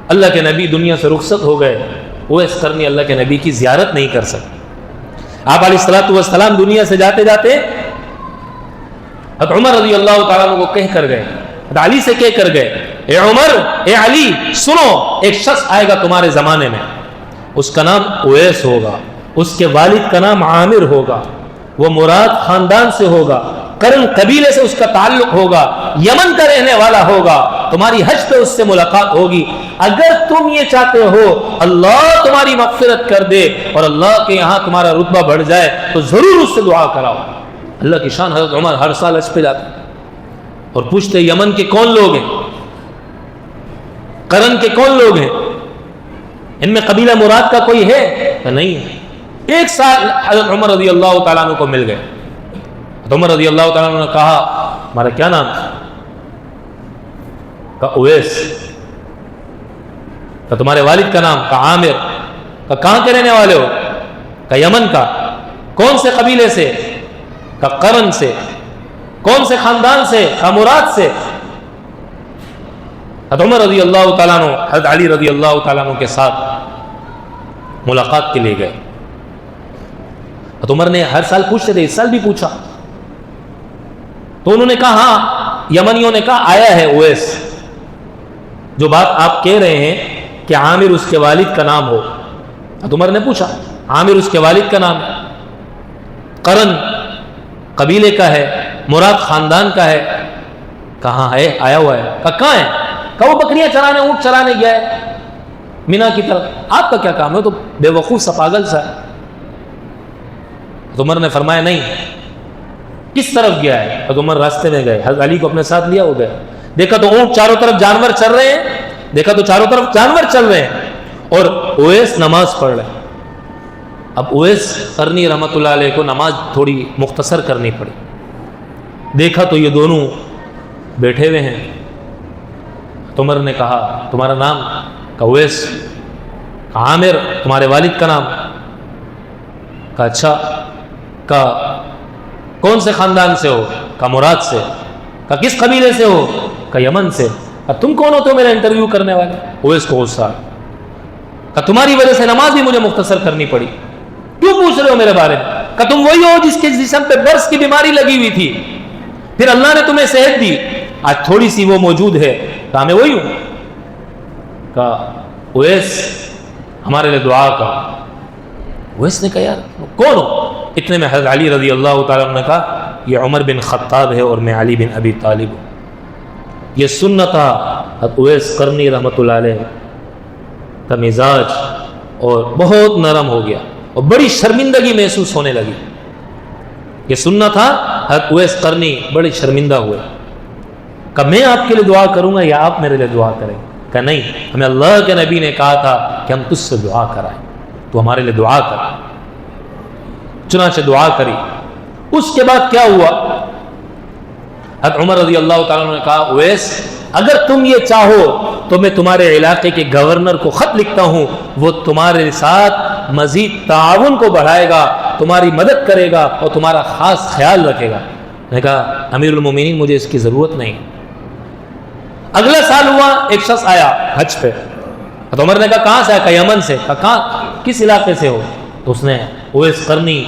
اللہ کے نبی دنیا سے رخصت ہو گئے، وہ اس قرنی اللہ کے نبی کی زیارت نہیں کر سکتے۔ آپ علیہ الصلوۃ والسلام دنیا سے جاتے جاتے حضرت عمر رضی اللہ تعالیٰ عنہ کو کہہ کر گئے، حضرت علی سے کہہ کر گئے، اے عمر، اے علی سنو، ایک شخص آئے گا تمہارے زمانے میں، اس کا نام اویس ہوگا، اس کے والد کا نام عامر ہوگا، وہ مراد خاندان سے ہوگا، قرن قبیلے سے اس کا تعلق ہوگا، یمن کا رہنے والا ہوگا، تمہاری حج پہ اس سے ملاقات ہوگی، اگر تم یہ چاہتے ہو اللہ تمہاری مغفرت کر دے اور اللہ کے یہاں تمہارا رتبہ بڑھ جائے تو ضرور اس سے دعا کراؤ۔ اللہ کی شان، حضرت عمر ہر سال حج پہ جاتے اور پوچھتے یمن کے کون لوگ ہیں، قرن کے کون لوگ ہیں، ان میں قبیلہ مراد کا کوئی ہے یا نہیں ہے؟ ایک سال حضرت عمر رضی اللہ تعالیٰ عنہ کو مل گئے، حضرت عمر رضی اللہ تعالیٰ عنہ نے کہا ہمارا کیا نام ہے؟ کہا اویس۔ کہا تمہارے والد کا نام؟ کہا عامر۔ کہا کہاں کے رہنے والے ہو؟ کہا یمن کا۔ کون سے قبیلے سے؟ کہا قرن سے۔ کون سے خاندان سے؟ کہا مراد سے۔ حضرت عمر رضی اللہ تعالیٰ عنہ حضرت علی رضی اللہ تعالیٰ عنہ کے ساتھ ملاقات کے لیے گئے۔ حضرت عمر نے ہر سال پوچھتے تھے، اس سال بھی پوچھا تو انہوں نے کہا ہاں، یمنیوں نے کہا آیا ہے اویس، جو بات آپ کہہ رہے ہیں کہ عامر اس کے والد کا نام ہو۔ حضرت عمر نے پوچھا عامر اس کے والد کا نام ہے، قرن قبیلے کا ہے، مراد خاندان کا ہے؟ کہاں ہے؟ آیا ہوا ہے۔ کہا کہاں ہے؟ کہ وہ بکریاں چرانے، اونٹ چرانے گیا ہے مینا کی طرف۔ آپ کا کیا کام ہے؟ تو بے وقوف سا، پاگل سا ہے۔ عمر نے فرمایا نہیں، کس طرف گیا ہے؟ حضرت عمر راستے میں گئے، حضرت علی کو اپنے ساتھ لیا ہو گئے، دیکھا تو اونٹ چاروں طرف جانور چل رہے ہیں، دیکھا تو چاروں طرف جانور چل رہے ہیں اور اویس نماز پڑھ رہے ہیں۔ اب اویس قرنی رحمۃ اللہ علیہ کو نماز تھوڑی مختصر کرنی پڑی. دیکھا تو یہ دونوں بیٹھے ہوئے ہیں. تو عمر نے کہا تمہارا نام؟ کہا اویس. کہا عامر تمہارے والد کا نام؟ کہا اچھا. کہا کون سے خاندان سے ہو؟ کہا مراد سے. کہا کس قبیلے سے ہو؟ کہا یمن سے. کہا تم کون ہوتے ہو میرا انٹرویو کرنے والے؟ اویس کو غصہ. کہا تمہاری وجہ سے نماز بھی مجھے مختصر کرنی پڑی. کیوں پوچھ رہے ہو میرے بارے میں؟ کہا تم وہی ہو جس کے جسم پہ برس کی بیماری لگی ہوئی تھی, پھر اللہ نے تمہیں صحت دی, آج تھوڑی سی وہ موجود ہے. کہا میں وہی ہوں. کہا اویس ہمارے لیے دعا کر. اویس نے کہا یار کون ہو؟ اتنے میں حضرت علی رضی اللہ تعالیٰ عنہ نے کہا یہ عمر بن خطاب ہے اور میں علی بن ابی طالب ہوں. یہ سننا تھا حضرت اویس قرنی رحمۃ اللہ علیہ کا مزاج اور بہت نرم ہو گیا اور بڑی شرمندگی محسوس ہونے لگی. یہ سننا تھا حضرت اویس قرنی بڑی شرمندہ ہوئے. کہ میں آپ کے لیے دعا کروں گا یا آپ میرے لیے دعا کریں؟ کہ نہیں, ہمیں اللہ کے نبی نے کہا تھا کہ ہم تجھ سے دعا کرائیں, تو ہمارے لیے دعا کر. چنانچہ دعا کری. اس کے بعد کیا ہوا؟ حضرت عمر رضی اللہ تعالیٰ عنہ نے کہا اویس اگر تم یہ چاہو تو میں تمہارے علاقے کے گورنر کو خط لکھتا ہوں, وہ تمہارے ساتھ مزید تعاون کو بڑھائے گا, تمہاری مدد کرے گا اور تمہارا خاص خیال رکھے گا. میں نے کہا امیر المومنین مجھے اس کی ضرورت نہیں. اگلا سال ہوا, ایک شخص آیا حج پہ. تو عمر نے کہا کہاں سے آیا؟ کہا یمن سے. کہا کہاں کس علاقے سے ہو؟ تو اس نے اویس قرنی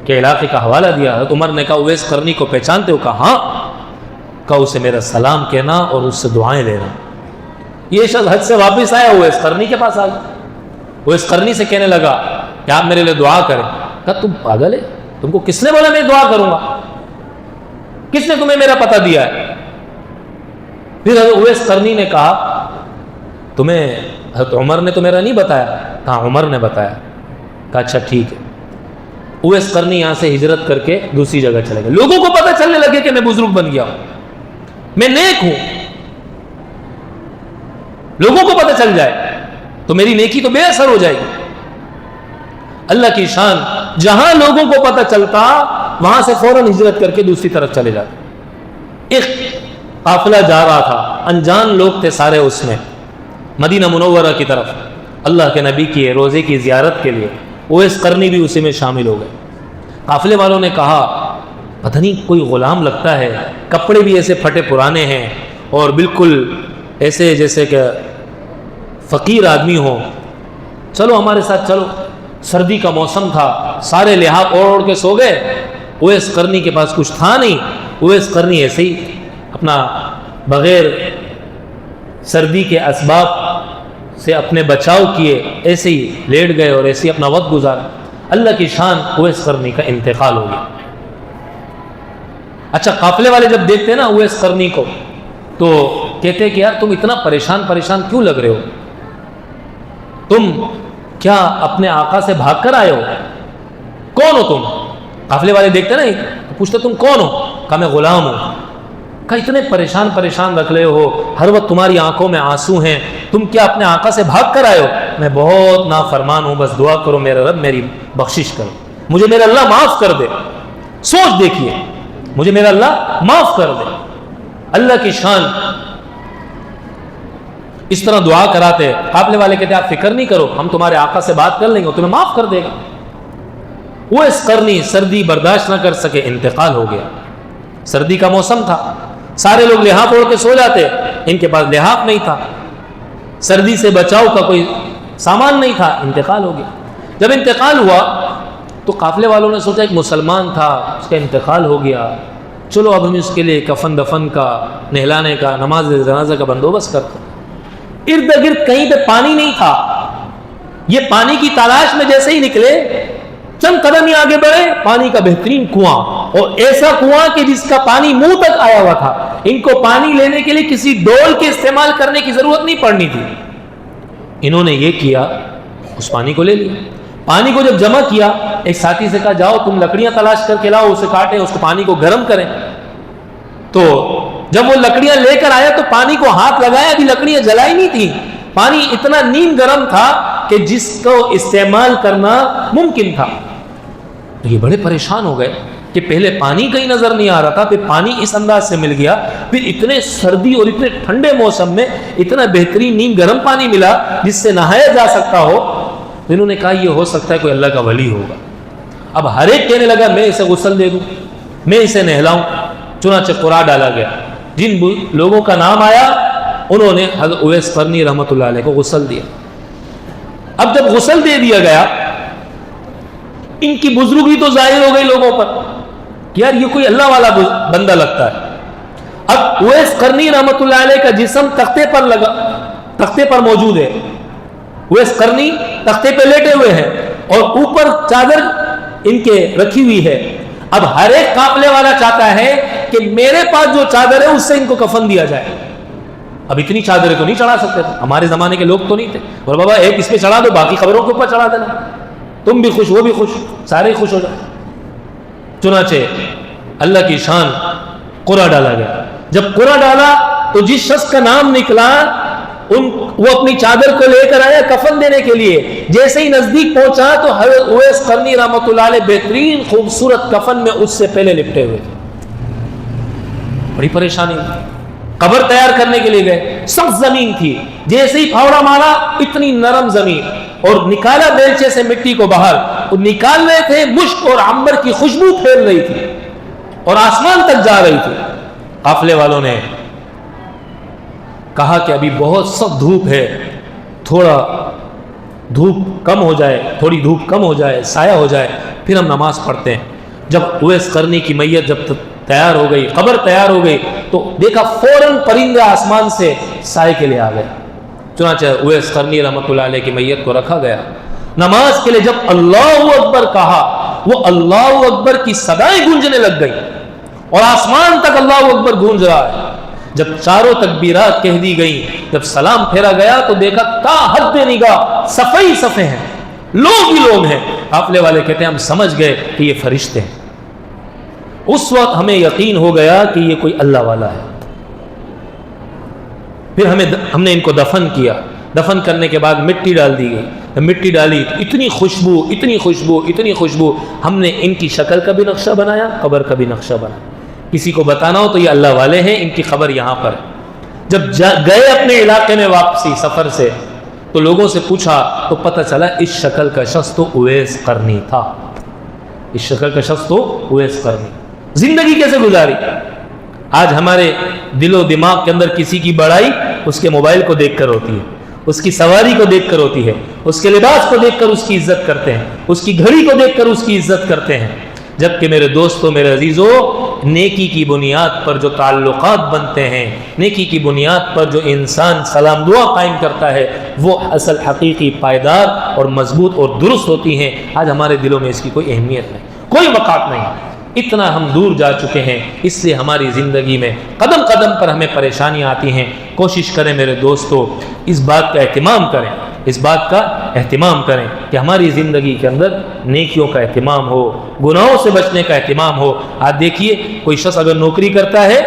کے علاقے کا حوالہ دیا. تو عمر نے کہا اویس قرنی کو پہچانتے ہو؟ کہا ہاں. کہا اسے میرا سلام کہنا اور اس سے دعائیں لینا. یہ شخص حج سے واپس آیا, اویس قرنی کے پاس آ گیا. اویس قرنی سے کہنے لگا کہ آپ میرے لیے دعا کریں. کہا تم پاگل ہے, تم کو کس نے بولا میں دعا کروں گا؟ کس نے تمہیں میرا پتہ دیا ہے؟ پھر حضرت اویس قرنی نے کہا تمہیں حضرت عمر نے تو میرا نہیں بتایا. کہا عمر نے بتایا. کہا اچھا ٹھیک ہے. اویس قرنی یہاں سے ہجرت کر کے دوسری جگہ چلے گئے. لوگوں کو پتہ چلنے لگے کہ میں بزرگ بن گیا ہوں, میں نیک ہوں. لوگوں کو پتہ چل جائے تو میری نیکی تو بے اثر ہو جائے گی. اللہ کی شان, جہاں لوگوں کو پتہ چلتا وہاں سے فوراً ہجرت کر کے دوسری طرف چلے جاتے. ایک قافلہ جا رہا تھا, انجان لوگ تھے سارے اس میں, مدینہ منورہ کی طرف اللہ کے نبی کی روزے کی زیارت کے لیے. اویس قرنی بھی اسی میں شامل ہو گئے. قافلے والوں نے کہا پتہ نہیں کوئی غلام لگتا ہے, کپڑے بھی ایسے پھٹے پرانے ہیں اور بالکل ایسے جیسے کہ فقیر آدمی ہو, چلو ہمارے ساتھ چلو. سردی کا موسم تھا, سارے لحاف اوڑھ کے سو گئے. اویس قرنی کے پاس کچھ تھا نہیں. اویس قرنی ایسے ہی اپنا بغیر سردی کے اسباب سے اپنے بچاؤ کیے ایسے ہی لیٹ گئے اور ایسے ہی اپنا وقت گزارا. اللہ کی شان, اویس قرنی کا انتقال ہو گیا. اچھا قافلے والے جب دیکھتے نا اویس قرنی کو تو کہتے کہ یار تم اتنا پریشان کیوں لگ رہے ہو؟ تم کیا اپنے آقا سے بھاگ کر آئے ہو؟ کون ہو تم؟ قافلے والے دیکھتے نا تو پوچھتے تم کون ہو؟ کہا میں غلام ہوں. کہا اتنے پریشان رکھ رہے ہو, ہر وقت تمہاری آنکھوں میں آنسو ہیں, تم کیا اپنے آقا سے بھاگ کر آئے ہو؟ میں بہت نافرمان ہوں, بس دعا کرو میرا رب میری بخشش کرو, مجھے میرا اللہ معاف کر دے. سوچ دیکھیے, مجھے میرا اللہ معاف کر دے. اللہ کی شان, اس طرح دعا کراتے. قافلے والے کہتے آپ فکر نہیں کرو, ہم تمہارے آقا سے بات کر لیں گے, تمہیں معاف کر دے گا. اویس قرنی سردی برداشت نہ کر سکے, انتقال ہو گیا. سردی کا موسم تھا, سارے لوگ لحاف اوڑھ کے سو جاتے, ان کے پاس لحاف نہیں تھا, سردی سے بچاؤ کا کوئی سامان نہیں تھا, انتقال ہو گیا. جب انتقال ہوا تو قافلے والوں نے سوچا ایک مسلمان تھا, اس کا انتقال ہو گیا, چلو اب ہم اس کے لیے کفن دفن کا, نہلانے کا, نماز جنازہ کا بندوبست کرتے. ارد گرد کہیں پہ پانی نہیں تھا. یہ پانی کی تلاش میں جیسے ہی نکلے, چند قدم ہی آگے بڑھے, پانی کا بہترین کنواں, اور ایسا کنواں کہ جس کا پانی منہ تک آیا ہوا تھا. ان کو پانی لینے کے لیے کسی ڈول کے استعمال کرنے کی ضرورت نہیں پڑنی تھی. انہوں نے یہ کیا, اس پانی کو لے لیا. پانی کو جب جمع کیا, ایک ساتھی سے کہا جاؤ تم لکڑیاں تلاش کر کے لاؤ, اسے کاٹیں, اس کو پانی کو گرم کریں. تو جب وہ لکڑیاں لے کر آیا تو پانی کو ہاتھ لگایا, ابھی لکڑیاں جلائی نہیں تھی, پانی اتنا نیم گرم تھا کہ جس کو استعمال کرنا ممکن تھا. تو یہ بڑے پریشان ہو گئے کہ پہلے پانی کہیں نظر نہیں آ رہا تھا، پھر پانی اس انداز سے مل گیا، پھر اتنے سردی اور اتنے ٹھنڈے موسم میں اتنا بہترین نیم گرم پانی ملا جس سے نہایا جا سکتا ہو. تو انہوں نے کہا یہ ہو سکتا ہے کوئی اللہ کا ولی ہوگا. اب ہر ایک کہنے لگا میں اسے غسل دے دوں، میں اسے نہلاؤں. چنانچہ قرآن ڈالا گیا. جن لوگوں کا نام آیا انہوں نے حضرت اویس قرنی رحمۃ اللہ علیہ کو غسل دیا. اب جب غسل دے دیا گیا، ان کی بزرگی تو ظاہر ہو گئی لوگوں پر کہ یار یہ کوئی اللہ والا بندہ لگتا ہے. اب اویس قرنی رحمۃ اللہ علیہ کا جسم تختے پر موجود ہے. اویس قرنی تختے پہ لیٹے ہوئے ہیں اور اوپر چادر ان کے رکھی ہوئی ہے. اب ہر ایک قافلے والا چاہتا ہے کہ میرے پاس جو چادر ہے اس سے ان کو کفن دیا جائے. اب اتنی چادریں تو نہیں چڑھا سکتے تھے، ہمارے زمانے کے لوگ تو نہیں تھے. اور بابا ایک اس پہ چڑھا دو، باقی خبروں کے اوپر چڑھا دینا، تم بھی خوش وہ بھی خوش، سارے خوش ہو جائے. چنانچہ اللہ کی شان قرآن ڈالا گیا. جب قرآن ڈالا تو جس شخص کا نام نکلا وہ اپنی چادر کو لے کر آیا کفن دینے کے لیے. جیسے ہی نزدیک پہنچا تو حضرت اویس قرنی رحمۃ اللہ علیہ بہترین خوبصورت کفن میں اس سے پہلے لپٹے ہوئے تھے. بڑی پریشانی. قبر تیار کرنے کے لیے گئے، سخت زمین تھی. جیسے ہی پھاوڑا مارا اتنی نرم زمین، اور نکالا بیلچے سے مٹی کو باہر. وہ نکال رہے تھے، مشک اور عنبر کی خوشبو پھیل رہی تھی اور آسمان تک جا رہی تھی. قافلے والوں نے کہا کہ ابھی بہت سخت دھوپ ہے، تھوڑا دھوپ کم ہو جائے، تھوڑی دھوپ کم ہو جائے، سایہ ہو جائے، پھر ہم نماز پڑھتے ہیں. جب اویس قرنی کی میت جب تیار ہو گئی، قبر تیار ہو گئی، تو دیکھا فوراً پرندہ آسمان سے سائے کے لیے آ گئے. چنانچہ اویس قرنی رحمۃ اللہ علیہ کی میت کو رکھا گیا. نماز کے لیے جب اللہ اکبر کہا، وہ اللہ اکبر کی صدائیں گونجنے لگ گئی اور آسمان تک اللہ اکبر گونج رہا ہے. جب چاروں تکبیرات کہہ دی گئی، جب سلام پھیرا گیا تو دیکھا تا حد نگاہ صفے ہی صفے ہیں، لوگ ہی لوگ ہیں. قافلے والے کہتے ہیں ہم سمجھ گئے کہ یہ فرشتے ہیں. اس وقت ہمیں یقین ہو گیا کہ یہ کوئی اللہ والا ہے. پھر ہم نے ان کو دفن کیا. دفن کرنے کے بعد مٹی ڈال دی گئی. مٹی ڈالی تو اتنی خوشبو اتنی خوشبو اتنی خوشبو. ہم نے ان کی شکل کا بھی نقشہ بنایا، قبر کا بھی نقشہ بنایا. کسی کو بتانا ہو تو یہ اللہ والے ہیں، ان کی خبر یہاں پر ہے. جب گئے اپنے علاقے میں واپسی سفر سے تو لوگوں سے پوچھا تو پتہ چلا اس شکل کا شخص تو اویس قرنی تھا. اس شکل کا شخص تو اویس قرنی. زندگی کیسے گزاری؟ آج ہمارے دل و دماغ کے اندر کسی کی بڑائی اس کے موبائل کو دیکھ کر ہوتی ہے، اس کی سواری کو دیکھ کر ہوتی ہے، اس کے لباس کو دیکھ کر اس کی عزت کرتے ہیں، اس کی گھڑی کو دیکھ کر اس کی عزت کرتے ہیں. جبکہ میرے دوستوں، میرے عزیزوں، نیکی کی بنیاد پر جو تعلقات بنتے ہیں، نیکی کی بنیاد پر جو انسان سلام دعا قائم کرتا ہے، وہ اصل حقیقی پائیدار اور مضبوط اور درست ہوتی ہیں. آج ہمارے دلوں میں اس کی کوئی اہمیت نہیں، کوئی وقات نہیں. اتنا ہم دور جا چکے ہیں، اس لیے ہماری زندگی میں قدم قدم پر ہمیں پریشانیاں آتی ہیں. کوشش کریں میرے دوستو، اس بات کا اہتمام کریں، اس بات کا اہتمام کریں کہ ہماری زندگی کے اندر نیکیوں کا اہتمام ہو، گناہوں سے بچنے کا اہتمام ہو. آج دیکھیے کوئی شخص اگر نوکری کرتا ہے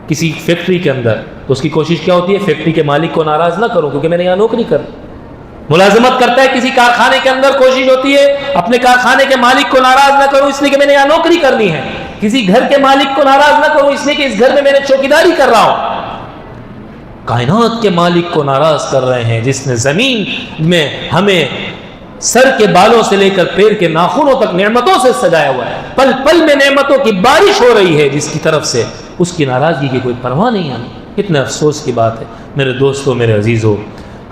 کسی فیکٹری کے اندر تو اس کی کوشش کیا ہوتی ہے؟ فیکٹری کے مالک کو ناراض نہ کروں کیونکہ میں نے یہاں نوکری کر. ملازمت کرتا ہے کسی کارخانے کے اندر، کوشش ہوتی ہے اپنے کارخانے کے مالک کو ناراض نہ کروں اس لیے کہ میں نے یہاں نوکری کرنی ہے. کسی گھر کے مالک کو ناراض نہ کروں اس لیے کہ اس گھر میں میں نے چوکیداری کر رہا ہوں. کائنات کے مالک کو ناراض کر رہے ہیں جس نے زمین میں ہمیں سر کے بالوں سے لے کر پیر کے ناخنوں تک نعمتوں سے سجایا ہوا ہے. پل پل میں نعمتوں کی بارش ہو رہی ہے جس کی طرف سے، اس کی ناراضگی کی کوئی پرواہ نہیں ہے. کتنے افسوس کی بات ہے. میرے دوستوں، میرے عزیزوں،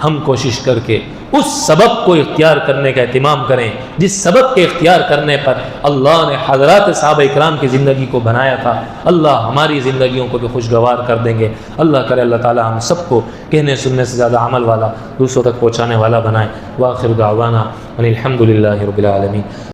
ہم کوشش کر کے اس سبب کو اختیار کرنے کا اہتمام کریں جس سبب کے اختیار کرنے پر اللہ نے حضرات صحابہ اکرام کی زندگی کو بنایا تھا. اللہ ہماری زندگیوں کو بھی خوشگوار کر دیں گے. اللہ کرے اللہ تعالی ہم سب کو کہنے سننے سے زیادہ عمل والا، دوسروں تک پہنچانے والا بنائے. وآخر دعوانا ان الحمد للہ رب العالمین.